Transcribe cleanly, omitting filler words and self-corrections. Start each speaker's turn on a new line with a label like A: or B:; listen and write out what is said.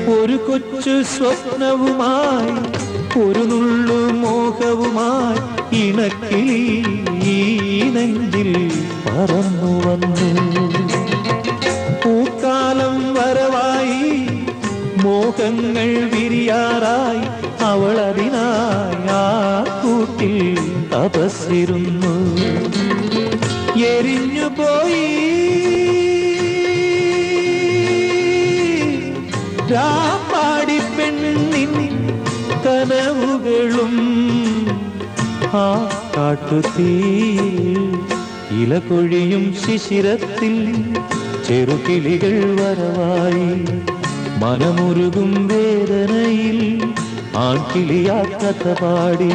A: ഒരു കൊച്ചു സ്വപ്നവുമായി ഒരു നുള്ളു മോഹവുമായി ഇണക്കിളി ഈ നെഞ്ചിൽ പറന്നു വന്നു. പൂക്കാലം വരവായി മോഹങ്ങൾ വിരിയാറായി അവൾ അതിനായി ആ കൂട്ടിൽ തപസ്സിരുന്നു. എരിഞ്ഞുപോയി രാപ്പാടി പെണ്ണിൻ കനവുകളും ആ കാട്ടുതീയിൽ ഇല കൊഴിയും ശിശിരത്തിൽ ചെറുകിളികൾ വരവായി മനമുരുകും വേദനയിൽ ആൺകിളിയാ കഥ പാടി.